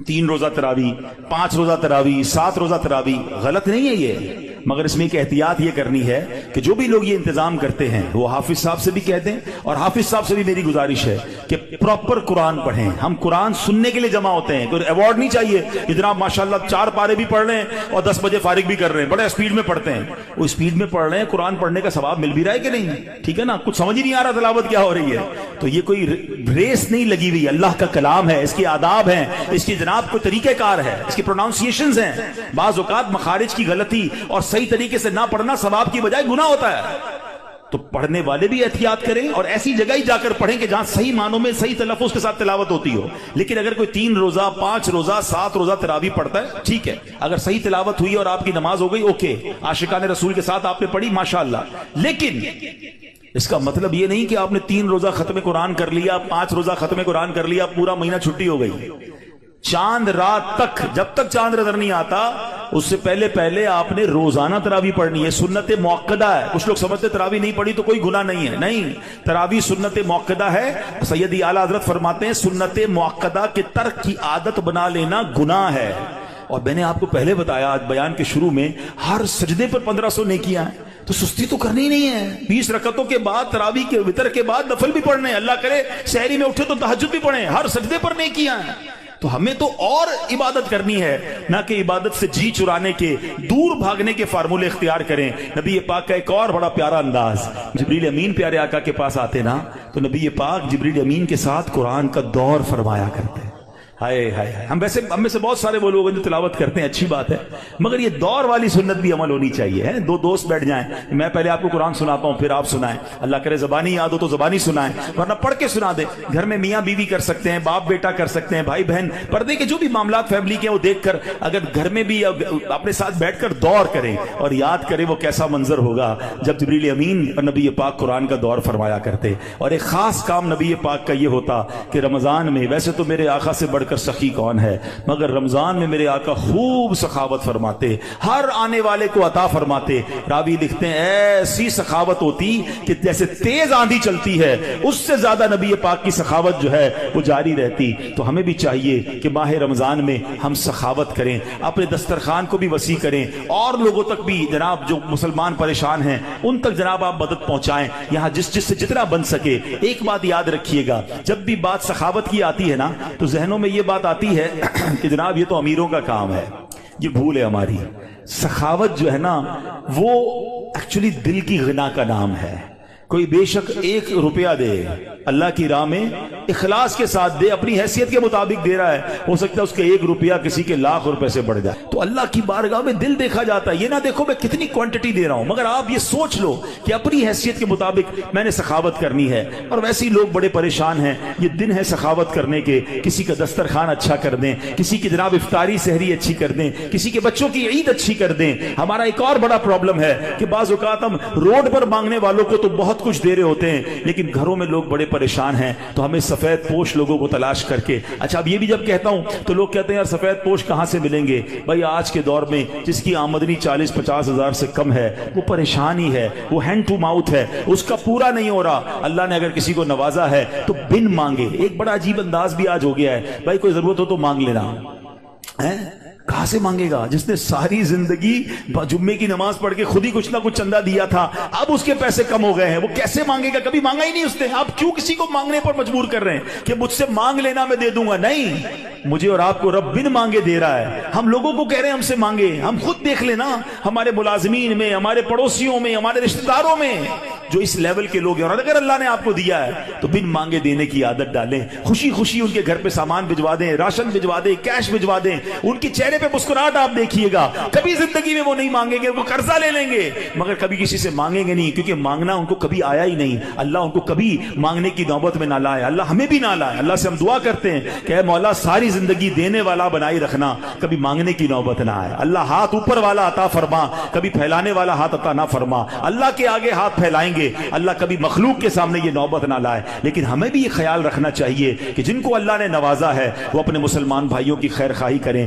3 روزہ تراوی، 5 روزہ تراوی، 7 روزہ تراوی، غلط نہیں ہے یہ، مگر اس میں ایک احتیاط یہ کرنی ہے کہ جو بھی لوگ یہ انتظام کرتے ہیں وہ حافظ صاحب سے بھی کہہ دیں، اور حافظ صاحب سے بھی میری گزارش ہے کہ پراپر قرآن پڑھیں. ہم قرآن سننے کے لیے جمع ہوتے ہیں، کوئی ایوارڈ نہیں چاہیے کہ جناب ماشاءاللہ 4 پارے بھی پڑھ رہے ہیں اور 10 بجے فارغ بھی کر رہے ہیں، بڑے اسپیڈ میں پڑھتے ہیں. وہ اسپیڈ میں پڑھ رہے ہیں، قرآن پڑھنے کا ثواب مل بھی رہا ہے کہ نہیں؟ ٹھیک ہے نا، کچھ سمجھ ہی نہیں آ رہا تلاوت کیا ہو رہی ہے. تو یہ کوئی ریس نہیں لگی ہوئی، اللہ کا کلام ہے، اس کے آداب ہیں، اس کی جناب کوئی طریقہ کار ہے، اس کی پروناؤنسیشنز ہیں. بعض اوقات مخارج کی غلطی اور صحیح طریقے سے نہ پڑھنا ثواب کی بجائے گناہ ہوتا ہے. تو پڑھنے والے بھی احتیاط کریں اور ایسی جگہ ہی جا کر پڑھیں کہ جہاں صحیح معنوں میں صحیح تلفظ کے ساتھ تلاوت ہوتی ہو. لیکن اگر کوئی 3 روزہ 5 روزہ 7 روزہ تراویح پڑھتا ہے، ٹھیک ہے، اگر صحیح تلاوت ہوئی اور آپ کی نماز ہو گئی، اوکے، عاشقان رسول کے ساتھ آپ نے پڑھی، ماشاءاللہ. لیکن اس کا مطلب یہ نہیں کہ آپ نے 3 روزہ ختم قرآن کر لیا، 5 روزہ ختم قرآن کر لیا، پورا مہینہ چھٹی ہو گئی. چاند رات تک، جب تک چاند نظر نہیں آتا اس سے پہلے آپ نے روزانہ تراویح پڑھنی ہے. سنت موقدہ ہے. کچھ لوگ سمجھتے تراویح نہیں پڑھی تو کوئی گناہ نہیں ہے. نہیں، تراویح سنت موقدہ ہے. سیدی اعلیٰ حضرت فرماتے ہیں سنت موقدہ کے ترک کی عادت بنا لینا گناہ ہے. اور میں نے آپ کو پہلے بتایا آج بیان کے شروع میں، ہر سجدے پر 1500 نیکیاں ہیں. تو سستی تو کرنی ہی نہیں ہے. 20 رکعتوں کے بعد تراویح کے وتر کے بعد نفل بھی پڑھنے، اللہ کرے سحری میں اٹھے تو تہجد بھی پڑھیں، ہر سجدے پر نیکیاں ہیں. تو ہمیں تو اور عبادت کرنی ہے، نہ کہ عبادت سے جی چرانے کے، دور بھاگنے کے فارمولے اختیار کریں. نبی پاک کا ایک اور بڑا پیارا انداز، جبریل امین پیارے آقا کے پاس آتے نا تو نبی پاک جبریل امین کے ساتھ قرآن کا دور فرمایا کرتے. ہائے ہائے ہائے، ہم میں سے بہت سارے وہ لوگ جو تلاوت کرتے ہیں، اچھی بات ہے، مگر یہ دور والی سنت بھی عمل ہونی چاہیے. ہے 2 دوست بیٹھ جائیں، میں پہلے آپ کو قرآن سناتا ہوں پھر آپ سنائیں، اللہ کرے زبانی یاد ہو تو زبانی سنائیں، ورنہ پڑھ کے سنا دیں. گھر میں میاں بیوی کر سکتے ہیں، باپ بیٹا کر سکتے ہیں، بھائی بہن، پردے کے جو بھی معاملات فیملی کے ہیں وہ دیکھ کر اگر گھر میں بھی اپنے ساتھ بیٹھ کر دور کریں اور یاد کریں وہ کیسا منظر ہوگا جب جبریل امین اور نبی پاک قرآن کا دور فرمایا کرتے. اور ایک خاص کام نبی پاک کا یہ ہوتا کہ رمضان میں، ویسے تو میرے آقا سے بڑھ کر سخی کون ہے، مگر رمضان میں میرے آقا خوب سخاوت فرماتے، ہر آنے والے کو عطا فرماتے. راوی لکھتے ہیں ایسی سخاوت ہوتی کہ جیسے تیز آندھی چلتی ہے اس سے زیادہ نبی پاک کی سخاوت جو ہے وہ جاری رہتی. تو ہمیں بھی چاہیے کہ ماہ رمضان میں ہم سخاوت کریں، اپنے دسترخوان کو بھی وسیع کریں، اور لوگوں تک بھی جناب جو مسلمان پریشان ہیں ان تک جناب آپ مدد پہنچائیں، یہاں جس سے جتنا بن سکے. ایک بات یاد رکھیے گا، جب بھی بات سخاوت کی آتی ہے نا تو ذہنوں میں یہ بات آتی ہے کہ جناب یہ تو امیروں کا کام ہے. یہ بھول ہے ہماری. سخاوت جو ہے نا وہ ایکچولی دل کی غنا کا نام ہے. کوئی بے شک 1 روپیہ دے اللہ کی راہ میں، اخلاص کے ساتھ دے، اپنی حیثیت کے مطابق دے رہا ہے، ہو سکتا ہے اس کے 1 روپیہ کسی کے لاکھ روپے سے بڑھ جائے. تو اللہ کی بارگاہ میں دل دیکھا جاتا ہے. یہ نہ دیکھو میں کتنی کوانٹٹی دے رہا ہوں، مگر آپ یہ سوچ لو کہ اپنی حیثیت کے مطابق میں نے سخاوت کرنی ہے. اور ویسے ہی لوگ بڑے پریشان ہیں، یہ دن ہے سخاوت کرنے کے. کسی کا دسترخوان اچھا کر دیں، کسی کی جناب افطاری سحری اچھی کر دیں، کسی کے بچوں کی عید اچھی کر دیں. ہمارا ایک اور بڑا پرابلم ہے کہ بعض اوقات ہم روڈ پر مانگنے والوں کو تو بہت کچھ دے رہے ہوتے ہیں لیکن گھروں میں لوگ بڑے پریشان ہیں. تو ہمیں سفید پوش لوگوں کو تلاش کر کے، اچھا اب یہ بھی جب کہتا ہوں تو لوگ کہتے ہیں یار سفید پوش کہاں سے ملیں گے؟ بھائی آج کے دور میں جس کی آمدنی 40-50 ہزار سے کم ہے وہ پریشان ہی ہے، وہ ہینڈ ٹو ماؤتھ ہے، اس کا پورا نہیں ہو رہا. اللہ نے اگر کسی کو نوازا ہے تو بن مانگے. ایک بڑا عجیب انداز بھی آج ہو گیا ہے، بھائی کوئی ضرورت ہو تو مانگ لینا. کہاں سے مانگے گا جس نے ساری زندگی جمعے کی نماز پڑھ کے خود ہی کچھ نہ کچھ چندہ دیا تھا، اب اس کے پیسے کم ہو گئے ہیں، وہ کیسے مانگے گا؟ کبھی مانگا ہی نہیں اس نے. آپ کیوں کسی کو مانگنے پر مجبور کر رہے ہیں کہ مجھ سے مانگ لینا میں دے دوں گا؟ نہیں، مجھے اور آپ کو رب بن مانگے دے رہا ہے. ہم لوگوں کو کہہ رہے ہیں ہم سے مانگے. ہم خود دیکھ لینا ہمارے ملازمین میں، ہمارے پڑوسیوں میں، ہمارے رشتہ داروں میں جو اس لیول کے لوگ ہیں، اور اگر اللہ نے آپ کو دیا ہے تو بن مانگے دینے کی عادت ڈالیں. خوشی خوشی ان کے گھر پہ سامان بھجوا دیں، راشن بھجوا دیں، کیش بھجوا دیں. ان کی چہرے پہ مسکراہٹ آپ دیکھیے گا. کبھی زندگی میں وہ نہیں مانگیں گے، وہ قرضہ لے لیں گے مگر کبھی کسی سے مانگیں گے نہیں، کیونکہ مانگنا ان کو کبھی آیا ہی نہیں. اللہ ان کو کبھی مانگنے کی نوبت میں نہ لائے، اللہ ہمیں بھی نہ لائے. اللہ سے ہم دعا کرتے ہیں کہ اے مولا ساری زندگی دینے والا بنائی رکھنا، کبھی مانگنے کی نوبت نہ آئے. اللہ ہاتھ اوپر والا عطا فرما، کبھی پھیلانے والا ہاتھ عطا نہ فرما. اللہ کے آگے ہاتھ پھیلائیں گے، اللہ کبھی مخلوق کے سامنے یہ نوبت نہ لائے. لیکن ہمیں بھی یہ خیال رکھنا چاہیے کہ جن کو اللہ نے نوازا ہے وہ اپنے مسلمان بھائیوں کی خیر خواہی کریں.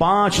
5